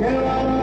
Yeah.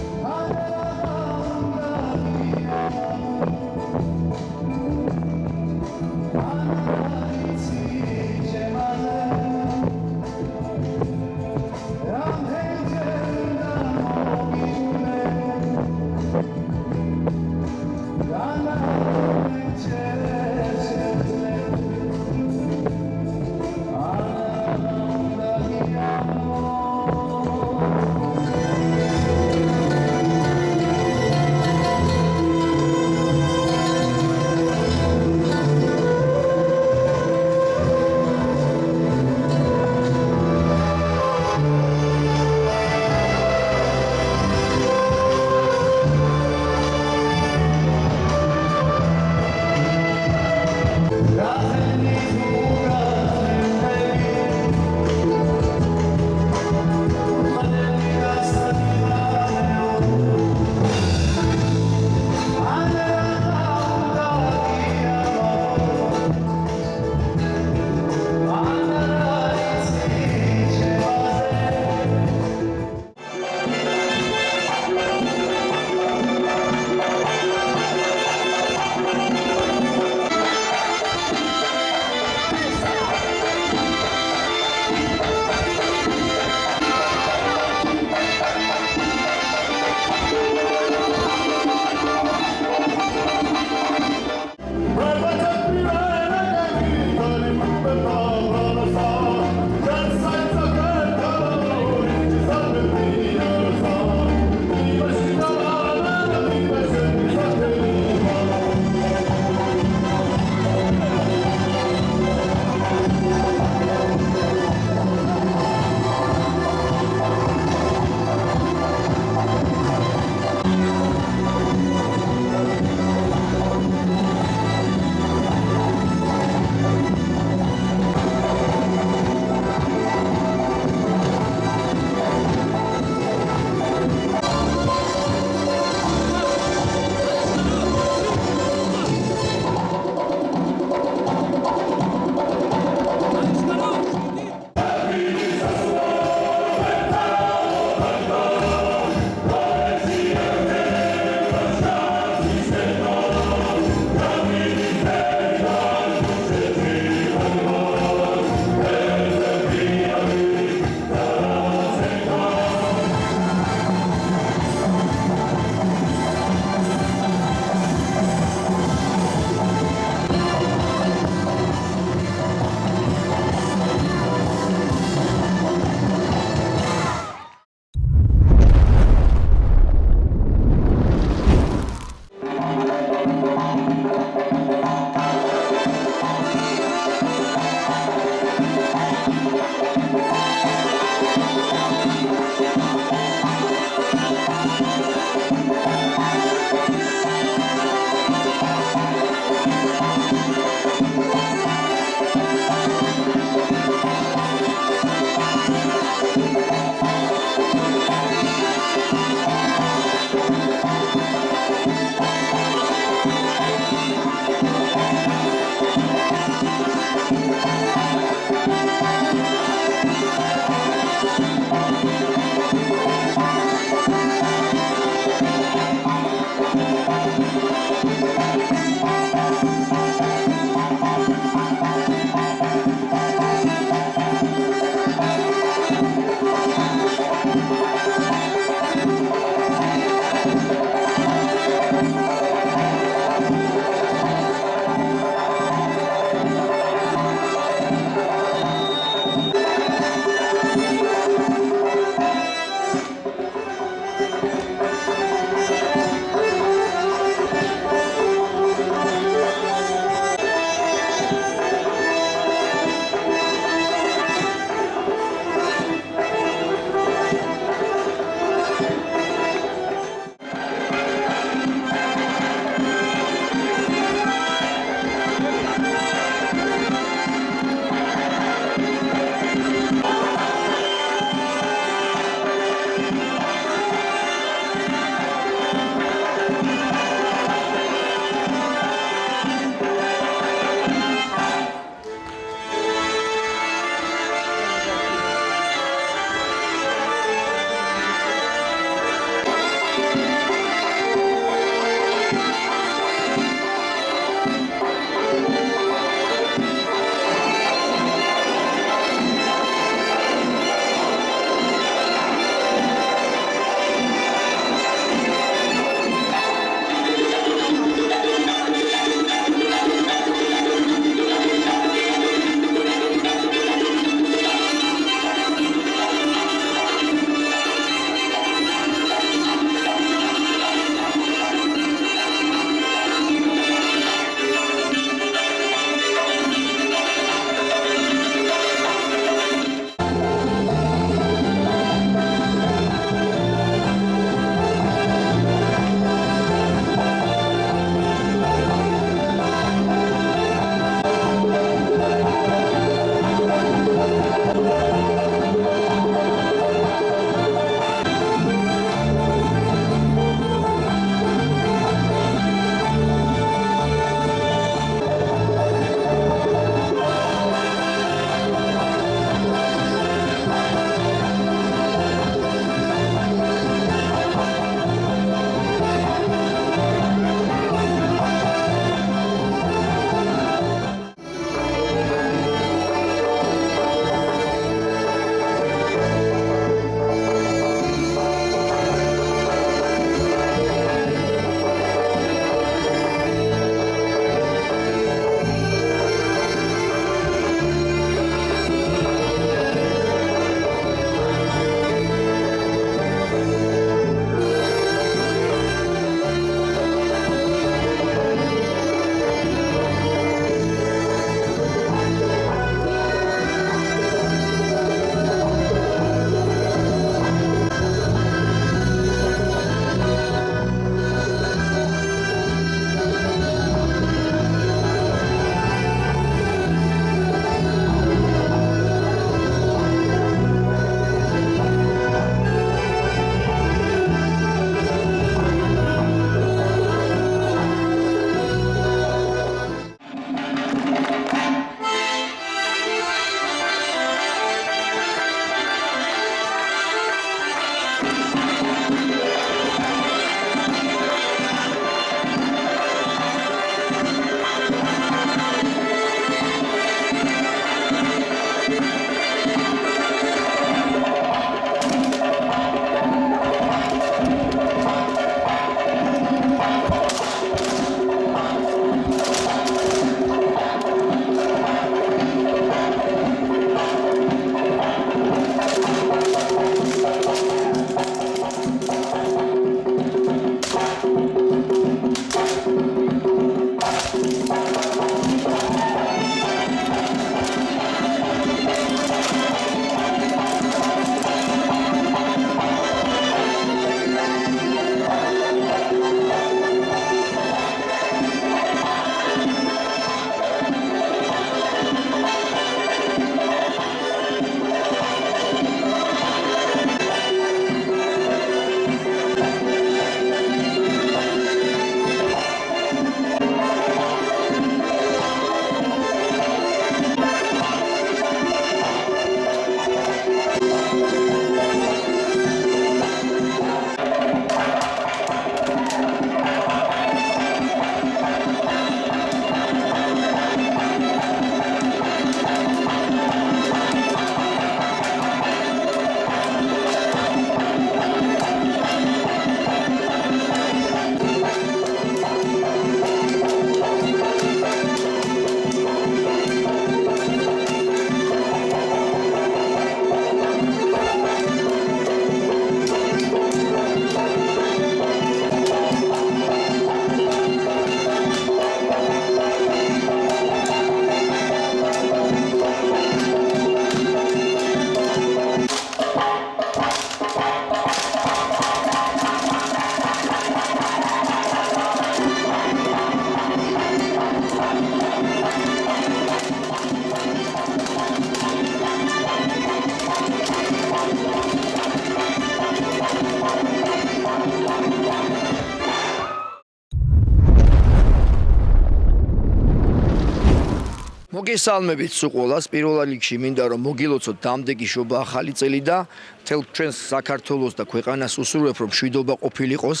მოგესალმებით სულ პირველ რიგში მინდა რომ მოგილოცოთ დამდეგი შობა ახალი წელი და მთელ ჩვენს საქართველოს და ქვეყანას უსურვებ რომ მშვიდობა ყოფილიყოს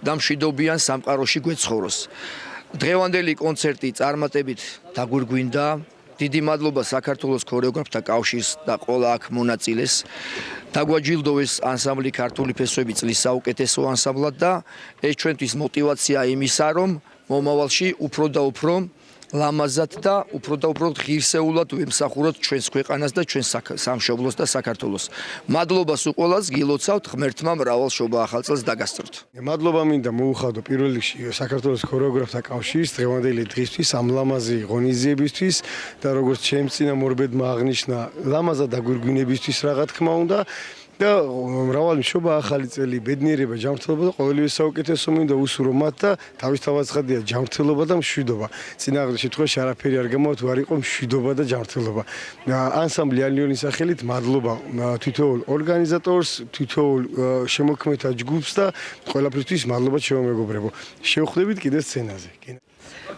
და მშვიდობიან სამყაროში გვეცხოვროს. დღევანდელი კონცერტი წარმატებით დაგვირგვინდა. დიდი მადლობა საქართველოს ქორეოგრაფთა კავშირს და ყველა აქ მონაწილეს. დაგვაჯილდოვეს ანსამბლი ქართული ფესვები წლის საუკეთესო ანსამბლად და ეს ჩვენთვის мотивация იმისა რომ მომავალში უფრო და უფრო ლამაზად და უფრო ღირსეულად ვემსახუროთ ჩვენს ქვეყანას და ჩვენს სამშობლოს და საქართველოს. მადლობა სულ ყველას, გილოცავთ ღმერთმა მრავალ შობა ახალ წელს დაგასწროთ. მადლობა მინდა მოუხადო პირველ რიგში საქართველოს ქორეოგრაფთა კავშირის დღევანდელი დღისთვის ამ ლამაზი ღონისძიებისთვის და როგორც ჩემს წინამორბედმა აღნიშნა ლამაზად დაგვირგვინებისთვის რა თქმა უნდა და მრავალი შობა ახალი წელი ბედნიერება ჯანმრთელობა და ყოველივე საუკეთესო მინდა უსურო მათ და თავისთავად ცხადია ჯანმრთელობა და მშვიდობა. წინააღმდეგ შემთხვევაში არაფერი არ გამოვა თუ არ იყო მშვიდობა და ჯანმრთელობა. ანსამბლი ალიონის სახელით მადლობა თითოეულ ორგანიზატორს, თითოეულ შემოქმეთა ჯგუფს და ყველაფრისთვის მადლობა ჩემო მეგობრებო. შევხვდებით კიდევ სცენაზე.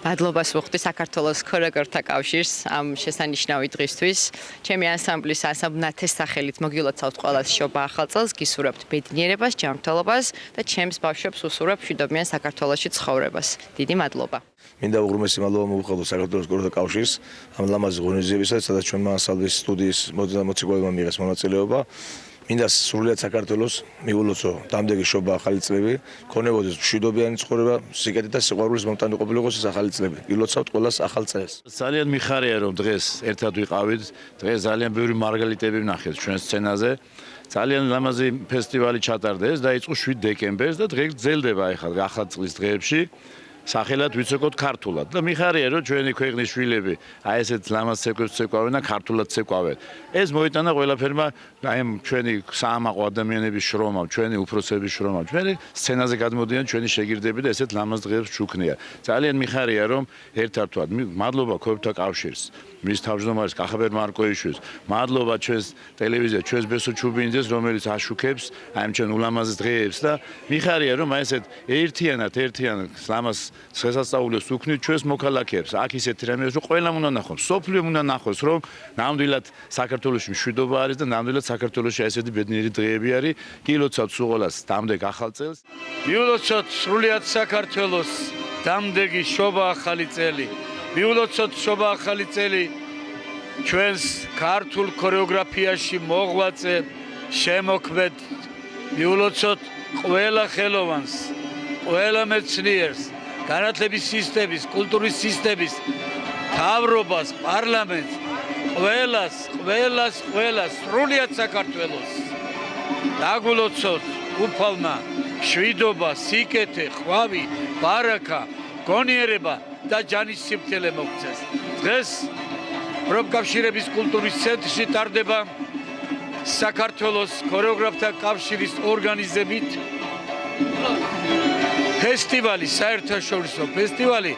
მადლობას ვუხდი საქართველოს ქორეოგრაფთა კავშირს ამ შესანიშნავი დღისთვის. ჩემი ანსამბლის ნათეს სახელით მოგილოცავთ ყველას შობა ახალ წელს, გისურვებთ ბედნიერებას, ჯანმრთელობას და ჩემს ბავშვებს უსურვებ მშვიდობიან საქართველოში ცხოვრებას. დიდი მადლობა. მინდა უღრმესი მადლობა მოვუხადო საქართველოს ქორეოგრაფთა კავშირს ამ ლამაზი ღონისძიებისას, სადაც ჩვენმა ანსამბლის სტუდიის მოციქულებმა მიიღეს მონაწილეობა. მინდა სრულიად საქართველოს მიულოცო დამდეგი შობა ახალი წლები, ქონებოდეს მშვიდობიანი ცხოვრება, სიკეთე და სიყვარულის მომტანი ყოფილიყოს ეს ახალი წლები. გილოცავთ ყველას ახალ წელს. ძალიან მიხარია რომ დღეს ერთად ვიყავით. დღეს ძალიან ბევრი მარგალიტები ვნახეთ ჩვენ სცენაზე. ძალიან ლამაზი ფესტივალი ჩატარდეს და იწყო 7 დეკემბერს და დღეს გრძელდება ახლა ახალ წლის დღეებში. სახელად ვიცეკოთ ქართულად და მიხარია რომ ჩვენი ქვეყნის შვილები აი ესეთ ლამაზ ცეკვებს ცეკვავენ და ქართულად ცეკვავენ. ეს მოიტანა ყველაფერმა აი ჩვენი საამაყო ადამიანების შრომამ, ჩვენი უფროსების შრომამ, ჩვენი სცენაზე გადმოდიან ჩვენი შეგირდები და ესეთ ლამაზ დღეებს ჩუქნია. ძალიან მიხარია რომ ერთ-ერთ ვთქვათ, მადლობა ქორეოგრაფთა კავშირს, მის თავმჯდომარის კახაბერ მარკოიშვილს, მადლობა ჩვენს ტელევიზიას, ჩვენს ბესო ჩუბინიძეს, რომელიც აშუქებს აი ამ ჩვენ ულამაზ დღეებს და მიხარია რომ აი ესეთ ერთიანად ლამაზ შესასწავლოს უქნით ჩვენს მოქალაქეებს. აქ ისეთი რამე რომ ყველამ უნდა ნახოს, სოფლიო უნდა ნახოს, რომ ნამდვილად საქართველოში მშვიდობა არის და ნამდვილად საქართველოში ესეთი ბედნიერი დღეები არის. გილოცავთ სულ ყველას დამდეგ ახალ წელს. მიულოცოთ სრულიად საქართველოს დამდეგი შობა ახალი წელი. მიულოცოთ შობა ახალი წელი ჩვენს ქართულ ქორეოგრაფიაში მოღვაწე შემოქმედ. მიულოცოთ ყველა ხელოვანს, ყველა მეცნიერს, განათლების სისტემის, კულტურის სისტემის, მთავრობას, პარლამენტს, ყველას სრულიად საქართველოს. დაგულოცოთ უფალმა მშვიდობა, სიკეთე, ხვავი, ბარაკა, გონიერება და ჯანის სიფრთხილე მოგცეს. დღეს პროფკავშირების კულტურის ცენტრში ტარდება საქართველოს ქორეოგრაფთა კავშირის ორგანიზებით ფესტივალი, საერთაშორისო ფესტივალი,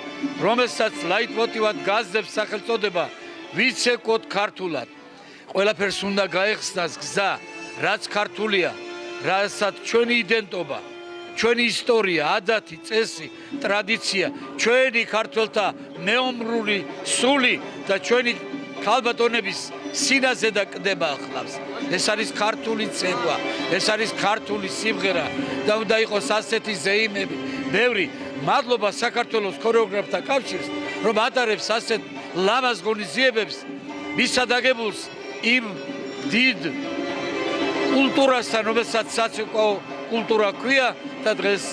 რომელსაც ლაიტმოტივად გააძლევს სახელწოდება ვიცეკოთ ქართულად. ყველაფერს უნდა გაეხსნას გზა, რაც ქართულია, რასაც ჩვენი იდენტობა, ჩვენი ისტორია, ადათი, წესი, ტრადიცია, ჩვენი ქართველთა მეომრული სული და ჩვენი ქალბატონების სინაზე და კდება ახლავს. ეს არის ქართული ცეკვა, ეს არის ქართული სიმღერა და უნდა იყოს ასეთი ზეიმები. ბევრი მადლობა საქართველოს ქორეოგრაფთა კავშირს, რომ ატარებს ასეთ ლამაზ ღონისძიებებს, მისადაგებულს იმ დიდ კულტურასთან, რომელსაც საცეკვაო კულტურა ქვია და დღეს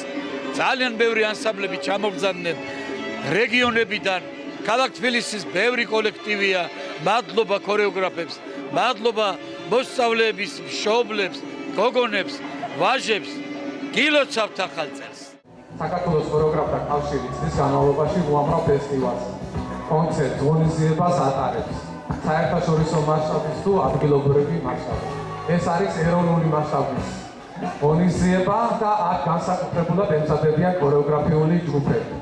ძალიან ბევრი ანსამბლები ჩამოგზავნდნენ რეგიონებიდან. ქალაქ თბილისის ბევრი კოლექტივია. მადლობა ქორეოგრაფებს, მადლობა მოსწავლეების, მშობლებს, გოგონებს, ვაჟებს. გილოცავთ ახალ წელს. საქართველოს ქორეოგრაფთა კავშირი წლის განმავლობაში უამრავ ფესტივალს, კონცერტს, ღონისძიებას ატარებს. საერთაშორისო მასშტაბის თუ ადგილობრივი მასშტაბის. ეს არის ეროვნული მასშტაბის ღონისძიება და აქ განსაკუთრებულად ემზადებიან ქორეოგრაფიული ჯგუფები.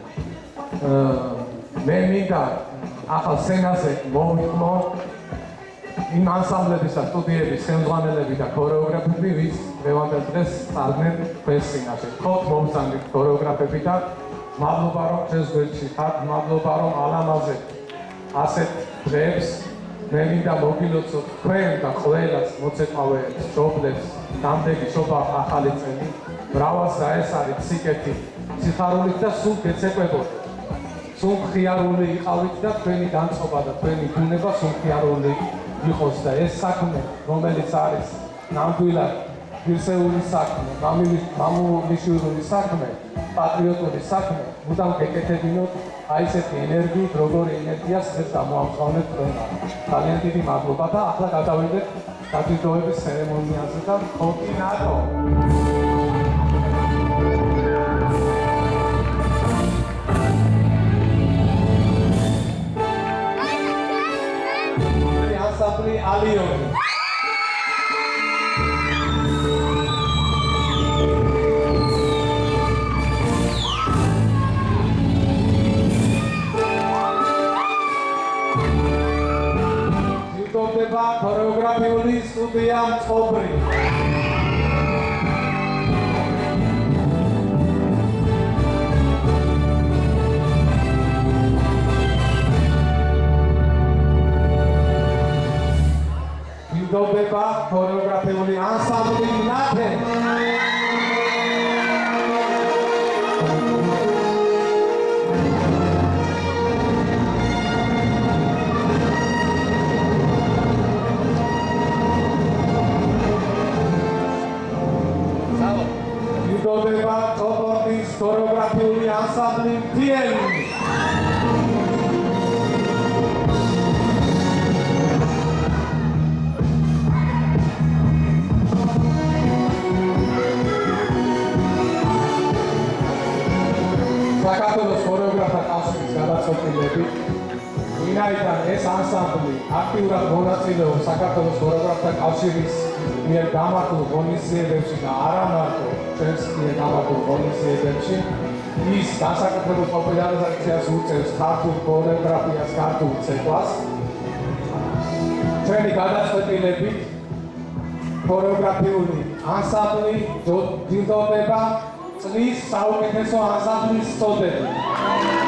მე მინდა ახალ სცენაზე მოვიწყო იმ ანსამბლების და სტუდიების ხელმძღვანელები და ქორეოგრაფები, ვის დღევანდელ დღეს წარდნენ ჩვენს წინაშე. გთხოვთ მომბრძანეთ ქორეოგრაფები და მადლობა რომ ჩვენს გვერდში ხართ, მადლობა რომ ალამაზე ასეთ დღეს მე მინდა მოგილოცოთ თქვენ და ყველას მოცეკვავე მშობლებს დამდეგი შობა ახალი წელი მრავალს რა ეს არის სიკეთი სიხარულით და სულ გეცეკვებოდეთ სულ ხიარული იყავით და თქვენი განწყობა და თქვენი ბუნება სულ ხიარული იყოს და ეს საქმე რომელიც არის ნამდვილად ღირსეული საქმე მამულიშვილური საქმე პატრიოტული საქმე მუდამ გეკეთებინოთ აი ესეთი ენერგიით როგორი ენერგიას ეს გამოამწვავნეთ თქვენმა ძალიან დიდი მადლობა და ახლა გადავიდეთ დაჯილდოების ცერემონიაზე და კონტინატო ანსამბლი ალიონი ქორეოგრაფიული სტუდია მწყობრი ილდოვდება ქორეოგრაფიული ანსამბლი ნათე ქორეოგრაფიული ანსამბლი მთიელი საქართველოს ქორეოგრაფთა კავშირის გადაწყვეტილებით ვინაიდან ეს ანსამბლი აქტიურად მონაწილეობს საქართველოს ქორეოგრაფთა კავშირის მიერ გამართულ ღონისძიებებში და არა მარტო ჩვენს მიერ გამართულ ღონისძიებებში ის განსაკუთრებულ პოპულარიზაციას უწევს ქართულ ქორეოგრაფიას, ქართულ ცეკვას. ჩვენი გადაწყვეტილებით ქორეოგრაფიული ანსამბლი ჯილდოვდება წლის საუკეთესო ანსამბლის წოდებით.